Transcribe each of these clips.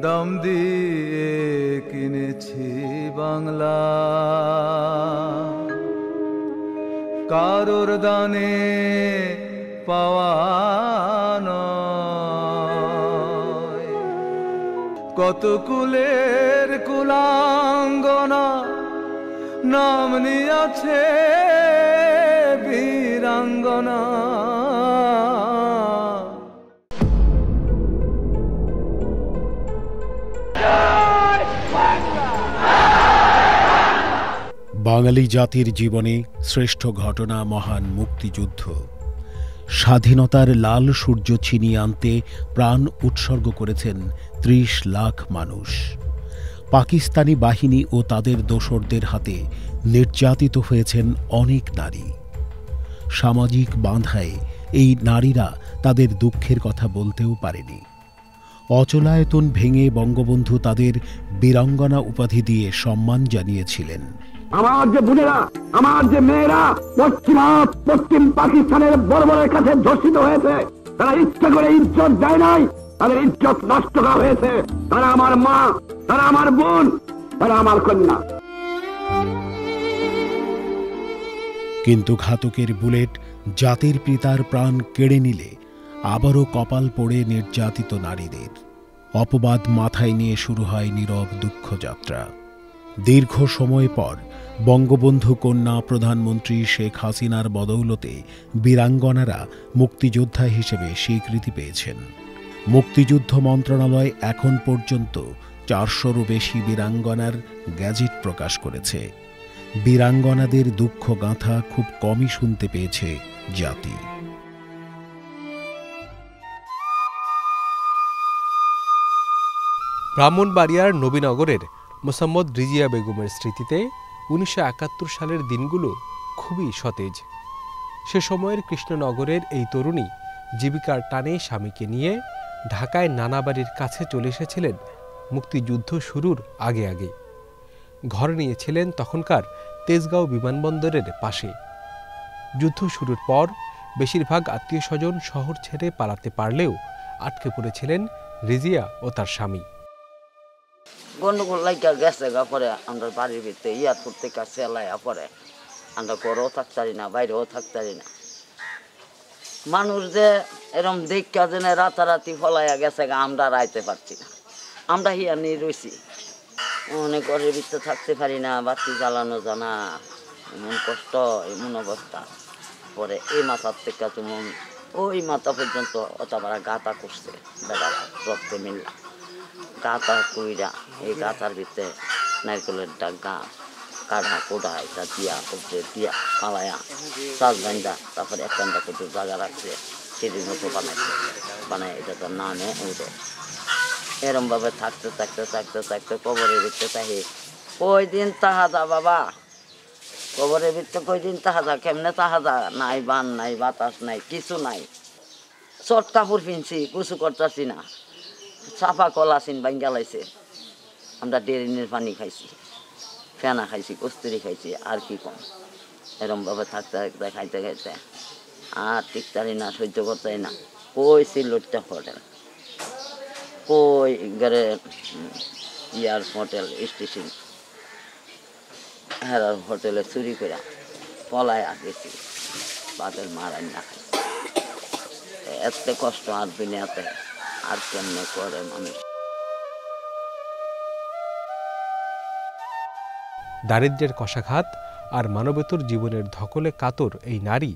দাম দিয়ে কিনেছি বাংলা, কারোর দানে পাওয়া নয়। কত কুলের কুলাঙ্গনা নাম নিয়াছে বীরাঙ্গনা। বাঙালি জাতির জীবনে শ্রেষ্ঠ ঘটনা মহান মুক্তিযুদ্ধ। স্বাধীনতার লাল সূর্য ছিনিয়ে আনতে প্রাণ উৎসর্গ করেছেন ৩০ লাখ মানুষ। পাকিস্তানি বাহিনী ও তাদের দোসরদের হাতে নির্যাতিত হয়েছেন অনেক নারী। সামাজিক বাঁধায় এই নারীরা তাদের দুঃখের কথা বলতেও পারেনি। অচলায়তন ভেঙে বঙ্গবন্ধু তাদের বীরাঙ্গনা উপাধি দিয়ে সম্মান জানিয়েছিলেন। আমার যে বোনেরা, আমার যে মেয়েরা পশ্চিম পাকিস্তানের বর্বরের কাছে ধর্ষিত হয়েছে, তারা ইচ্ছা করে ইজ্জত দেয় নাই, তাদের ইজ্জত নষ্ট করা হয়েছে। তারা আমার মা, তারা আমার বোন, তারা আমার কন্যা। কিন্তু ঘাতকের বুলেট জাতির পিতার প্রাণ কেড়ে নিলে আবারও কপাল পোড়ে নির্যাতিত নারীদের। অপবাদ মাথায় নিয়ে শুরু হয় নীরব দুঃখযাত্রা। দীর্ঘ সময় পর বঙ্গবন্ধু কন্যা প্রধানমন্ত্রী শেখ হাসিনার বদৌলতে বীরাঙ্গনারা মুক্তিযোদ্ধা হিসেবে স্বীকৃতি পেয়েছেন। মুক্তিযুদ্ধ মন্ত্রণালয় এখন পর্যন্ত ৪০০রও বেশি বীরাঙ্গনার গ্যাজেট প্রকাশ করেছে। বীরাঙ্গনাদের দুঃখ গাঁথা খুব কমই শুনতে পেয়েছে জাতি। ব্রাহ্মণবাড়িয়ার নবীনগরের মোসাম্মদ রিজিয়া বেগমের স্মৃতিতে ১৯৭১ সালের দিনগুলো খুবই সতেজ। সে সময়ের কৃষ্ণনগরের এই তরুণী জীবিকার টানে স্বামীকে নিয়ে ঢাকায় নানা বাড়ির কাছে চলে এসেছিলেন মুক্তিযুদ্ধ শুরুর আগে আগে। ঘর নিয়েছিলেন তখনকার তেজগাঁও বিমানবন্দরের পাশে। যুদ্ধ শুরুর পর বেশিরভাগ আত্মীয় স্বজন শহর ছেড়ে পালাতে পারলেও আটকে পড়েছিলেন রিজিয়া ও তার স্বামী। গন্ডগোল লাইকা গেছে গা, পরে আমরা বাড়ির ভিতরে এয়ারপোর্ট থেকে চেলাইয়া পরে আমরা ঘরেও থাকতারি না, বাইরেও থাকতারি না। মানুষ যে এরম দেখা যেন রাতারাতি ফলাইয়া গেছে গা, আমরা রাইতে পারছি না। আমরা হিয়া নিয়ে রয়েছি, অনেক ঘরের ভিতরে থাকতে পারি না, বাতি জ্বালানো জানা, এমন কষ্ট, এমন অবস্থা। পরে এই মাথার থেকে যেমন ওই মাথা পর্যন্ত অতবার গাঁথা করছে বেড়ারা রক্তে মিললা। গাঁথা কইরা এই গাঁথার ভিতরে নারকেলের ডাগা কাঠা কোড়া এটা দিয়া উপরে দিয়া পালায়া চাষ বান্ধা, তারপরে একটা কিছু জায়গা রাখছে, সিঁড়ির মতো বানাইছে, বানায় এটা তার নামে উঠে। এরমভাবে থাকতে থাকতে থাকতে থাকতে কবরের ভিতরে তাহি কয়দিন তাহাজা বাবা, কবরের ভিতরে কয়দিন তাহাজা, কেমনে তাহাজা, নাই বান নাই বাতাস নাই কিছু নাই। শর্ট কাপড় পিনছি, কিছু করতেছি না, চাপা কলা চিন ভাঙ্গা লাইছে। আমরা ডেরিনের পানি খাইছি, ফেনা খাইছি, কস্তুরি খাইছি, আর কি কম। এরমভাবে থাকতে থাকতে খাইতে খাইতে আর টিকতারি না, সহ্য করতেই না। কই সিলটা হোটেল, কই ঘরে ইয়ার হোটেল স্টেশন, হ্যাঁ হোটেলে চুরি করে পলায় গেছি, বাদের মারাই না খাইছি। এত কষ্ট আর দুনিয়াতে আর কেমনে করে মানুষ। দারিদ্র্যের কষাঘাত আর মানবেতর জীবনের ধকলে কাতর এই নারী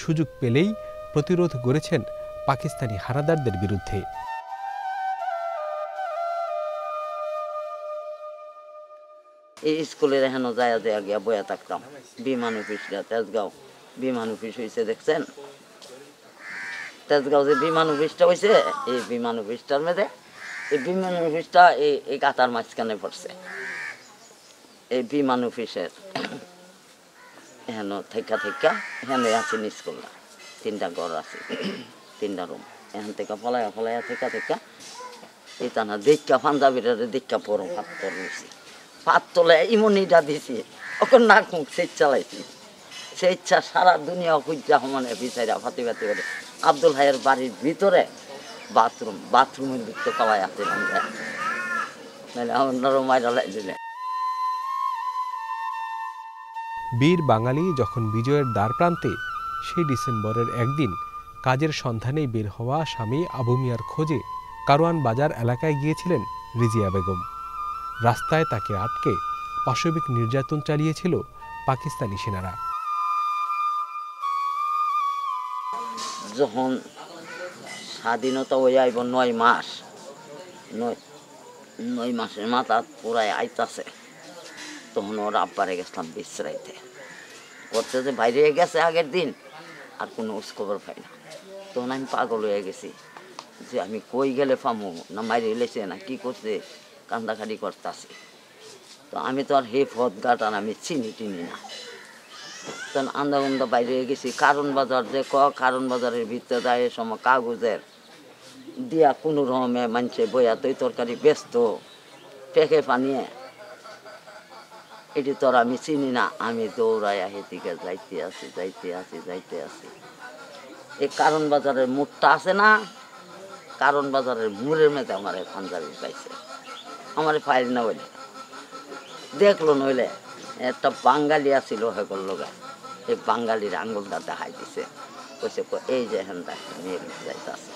সুযোগ পেলেই প্রতিরোধ গড়েছেন পাকিস্তানি হানাদারদের বিরুদ্ধে। এই স্কুলের এখানে যায় গিয়া বয়া থাকতাম। বিমান অফিসরা তেজগাঁও বিমান অফিস হয়েছে, দেখছেন তেজগাঁও যে বিমান অফিসটা হয়েছে, এই বিমান অফিসটার মধ্যে এই বিমান অফিসটা এই গাতার মাঝখানে পড়ছে। এই বিমান অফিসের এখানে থেকে এখানে আছে স্কুলটা, 3টা ঘর আছে, 3টা রুম। এখান থেকে ফলাইয়া থেকে এই টানা দেখা পাঞ্জাবিরা দেখা পড়ো হাত পড়ছি, পাত তোলে ইমনিটা দিছি, ওখানে নাক মুখ সেচ চালাইছি। স্বেচ্ছা সারা দুনিয়া খুঁজা মানে বিচারা ফাতি করে আব্দুল হাইয়ের বাড়ির ভিতরে বাথরুমের ভিতরে কলাই আছে, নাহলে আপনারও মাইরা লাগছিলেন। বীর বাঙালি যখন বিজয়ের দ্বার প্রান্তে, সেই ডিসেম্বরের একদিন কাজের সন্ধানেই বের হওয়া স্বামী আবু মিয়ার খোঁজে কারওয়ান বাজার এলাকায় গিয়েছিলেন রিজিয়া বেগম। রাস্তায় তাকে আটকে পাশবিক নির্যাতন চালিয়েছিল পাকিস্তানি সেনারা। যখন স্বাধীনতা হয়ে আইব 9 মাস, 9 মাসের মাথা পুরাই আইতাছে, তখন ওর আব্বারে গেছিলাম বিশ্রাইতে করতে, যে বাইরে গেছে আগের দিন, আর কোনো খবর পাই না। তখন আমি পাগল হয়ে গেছি যে আমি কই গেলে পামু, না মাইরে এলেছে না কি করছে, কান্দাকাটি করতেছি। তো আমি তো আর হে ফত ঘাট আর আমি চিনি টিনি না। তখন আন্দাগুন্দা বাইরে গেছি, কারণ বাজার যে কারণ বাজারের ভিতরে দেয় সময় কাগজের দিয়া কোনো রকমে মানুষে বইয়া তৈ তরকারি ব্যস্ত পেকে পানিয়ে, এটি তোর আমি চিনি না। আমি দৌড়াইয়া হেদিকে যাইতে আছি। এই কারণ বাজারের মুখটা আছে না, কারণ বাজারের মুড়ের মেয়েতে আমার পাঞ্জাবি পাইছে, আমার ফাইল না বলে দেখলো, নইলে একটা বাঙালি আসিল হেগর লোক, এই বাঙালির আঙ্গুলটা দেখাই দিছে, কইছে এই যে হেন মেয়ে যাইতেছে,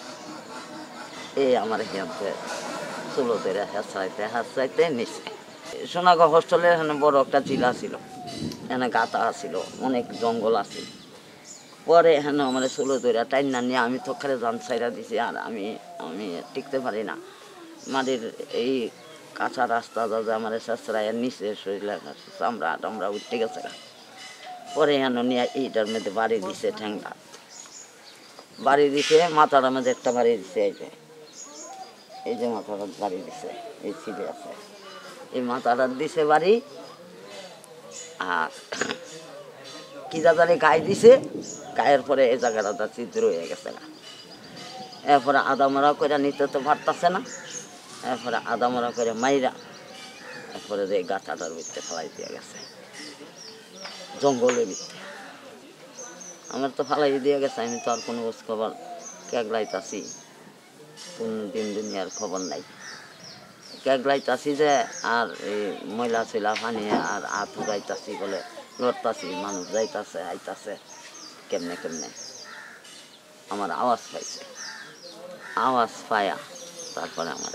এই আমার হেঁতে চুলো ধরে হাসড়াইতে নিছে। সোনাগা হোস্টেলের এখানে বড় একটা জিলা ছিল, এখানে গাতা আছিল, অনেক জঙ্গল আছিল। পরে এখানে আমার চুলো ধরে টাইনা নিয়ে আমি থকারে জান ছাইরা দিছি, আর আমি টিকতে পারি না। মাটির এই কাঁচা রাস্তা যা আমার শাস্ত্রায় নিচে শরীরে চামড়া টামড়া উঠতে গেছে। পরে এখানে নিয়ে এইটার মধ্যে বাড়ি দিছে, ঠ্যাংটা বাড়ি দিছে, মাথাটার মধ্যে একটা বাড়ি দিছে, এই যে মাথাটা বাড়ি দিছে, এই ছিটে আছে, এই মাথাটা দিছে বাড়ি। আর কি দাদারে গায়ে দিছে, গায়ের পরে এই জায়গাটা ছিদ্র হয়ে গেছে না। এরপরে আদামরা করে নিতে তো পারতাছে না, এরপরে আদামরা করে মাইরা এরপরে যে গাছাটার ভিতরে ফেলাই দিয়ে গেছে, জঙ্গলের ভিতরে আমার তো ফালাই দিয়ে গেছে। আমি তো আর কোনো খোঁজ খবর কেগলাইতাছি, কোনো দিন দুনিয়ার খবর নাই। কেগলাইতাছি যে আর এই ময়লা ছিলা পানি আর হাত উড়াইতাছি বলে লড়তাছি, মানুষ যাইতাছে আইতাছে, কেমনে কেমনে আমার আওয়াজ পাইছে। আওয়াজ পায়া তারপরে আমার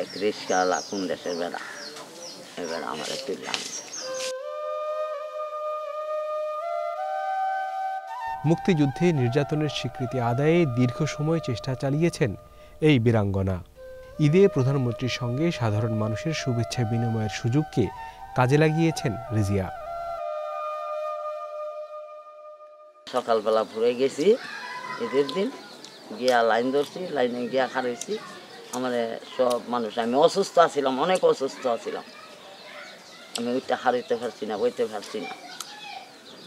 এক রিক্সাওয়ালা কোন দেশের বেড়া, এবার আমার তুলে আনছে। মুক্তিযুদ্ধে নির্যাতনের স্বীকৃতি আদায়ে দীর্ঘ সময় চেষ্টা চালিয়েছেন এই বীরাঙ্গনা। ঈদে প্রধানমন্ত্রীর সঙ্গে সাধারণ মানুষের শুভেচ্ছা বিনিময়ের সুযোগকে কাজে লাগিয়েছেন রিজিয়া। সকালবেলা ভরে গেছি ঈদের দিন, গিয়া লাইন ধরছি, লাইনে গিয়া খারাইছি। আমার সব মানুষ, আমি অসুস্থ আছিলাম, অনেক অসুস্থ আছিলাম, আমি ওইটা হারাইতে পারছি না, বইতে পারছি না।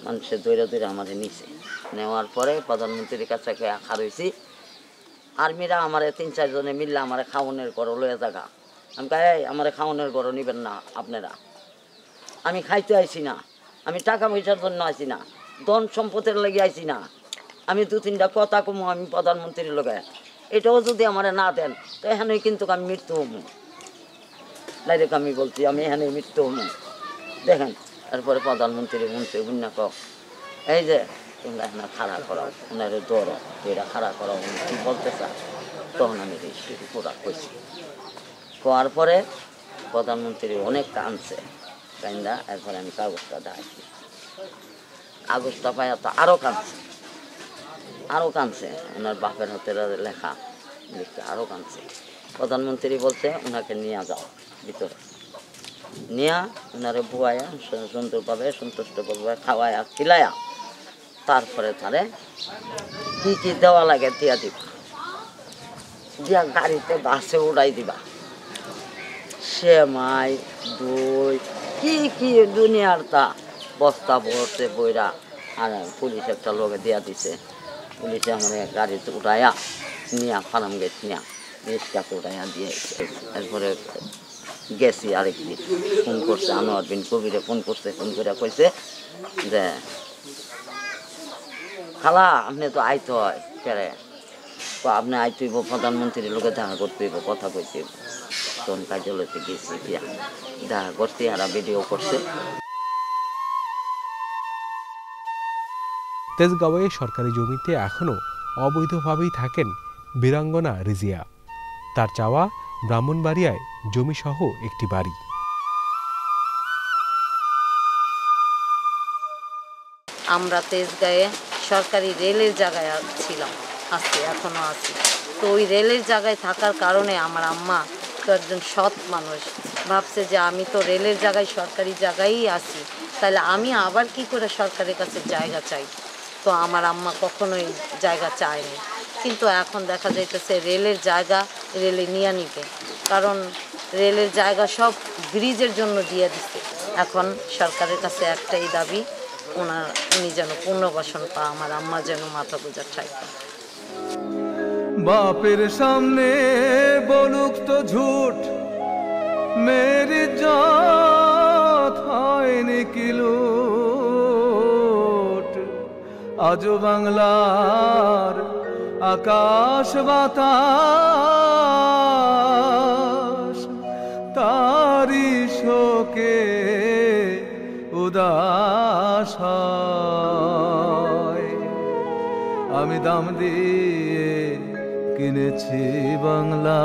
মানুষের দৈরা দৈরা আমার নিচে নেওয়ার পরে প্রধানমন্ত্রীর কাছে খারাইছি। আর্মিরা আমার 3-4 জনে মিললে আমার খাওয়ানোর ঘর লয়ে জায়গা। আমি কাই আমার খাওয়ানোর ঘর নিবেন না আপনারা, আমি খাইতে আইছি না, আমি টাকা পয়সার জন্য আইছি না, ধন সম্পদের লেগে আইছি না, আমি 2-3টা কথা কমু আমি প্রধানমন্ত্রীর লগে, এটাও যদি আমার না দেন তো এখানে কিন্তু আমি মৃত্যু হমু, ডাইরেক্ট আমি বলছি আমি এখানে মৃত্যু হমু। দেখেন তারপরে প্রধানমন্ত্রী মন্ত্রী বুন্যা ক এই যে তোমরা এখানে খাড়া করাও, ওনার দৌড় এরা খাড়া করাও, কি বলতে চায়। তখন আমি পুরা কইছি, কোয়ার পরে প্রধানমন্ত্রী অনেক কাঁদছে, কান্দা এরপরে আমি কাগজটা দেখাইছি, কাগজটা পাইয়া তো আরও কাঁদছে, ওনার বাপের হাতে লেখা লিখতে আরও কাঁদছে। প্রধানমন্ত্রী বলছে ওনাকে নিয়ে যাও ভিতরে, নিয়ে ওনারে বুয়াইয়া সুন্দরভাবে সন্তুষ্টভাবে খাওয়াইয়া খিলাইয়া তারপরে তারে কি কি দেওয়া লাগে দিয়া দিবা, দিয়া গাড়িতে বাসে উড়াই দিবা, সেমাই দই কি কি দুনিয়ার তা বস্তা ভরতে বইরা। আর পুলিশ একটা লোকে দিয়া দিছে, পুলিশে আমার গাড়িতে উঠাইয়া নিয়া ফার্ম গেট নিয়া রিক্সাতে উঠাইয়া দিয়ে। এরপরে গেছি আরেকদিন, ফোন করছে আনোয়ার বিন কবিরে ফোন করছে, ফোন করে কইছে যে খালা আপনি তো আইতে হয় কেরে, আপনি আইতেইব প্রধানমন্ত্রীর লোকে দেখা করতে হইব, কথা কইতে হইব। তখন কার্যালয়তে গেছি, গিয়া দেখা করতে আর ভিডিও করছে। তেজগাঁওয়ে সরকারি জমিতে এখনও অবৈধভাবেই থাকেন বীরাঙ্গনা রিজিয়া। তার চাওয়া ব্রাহ্মণবাড়িয়ায় জমিসহ একটি বাড়ি। আমরা তেজগাঁয়ে সরকারি রেলের জায়গায় ছিলাম, আছি, এখনও আছি। তো ওই রেলের জায়গায় থাকার কারণে আমার আম্মা তো একজন সৎ মানুষ, ভাবছে যে আমি তো রেলের জায়গায় সরকারি জায়গায়ই আছি, তাহলে আমি আবার কি করে সরকারের কাছে জায়গা চাই। তো আমার আম্মা কখনোই জায়গা চায়নি, কিন্তু এখন দেখা যাইতেছে রেলের জায়গা রেলে নিয়ে নিবে, কারণ রেলের জায়গা সব ব্রিজের জন্য দিয়ে দিচ্ছে। এখন সরকারের কাছে একটাই দাবি, উনি যেন পুনর্বাসন পায়, আমার আম্মা যেন মাথা গোঁজার ঠাই পায়। বাপের সামনে বলুক তো ঝুট, মেরি জাত হয়নি কিলুট। আজও বাংলার আকাশ বাতাস তারি শোকে উদাস হয়। আমি দাম দিয়ে কিনেছি বাংলা।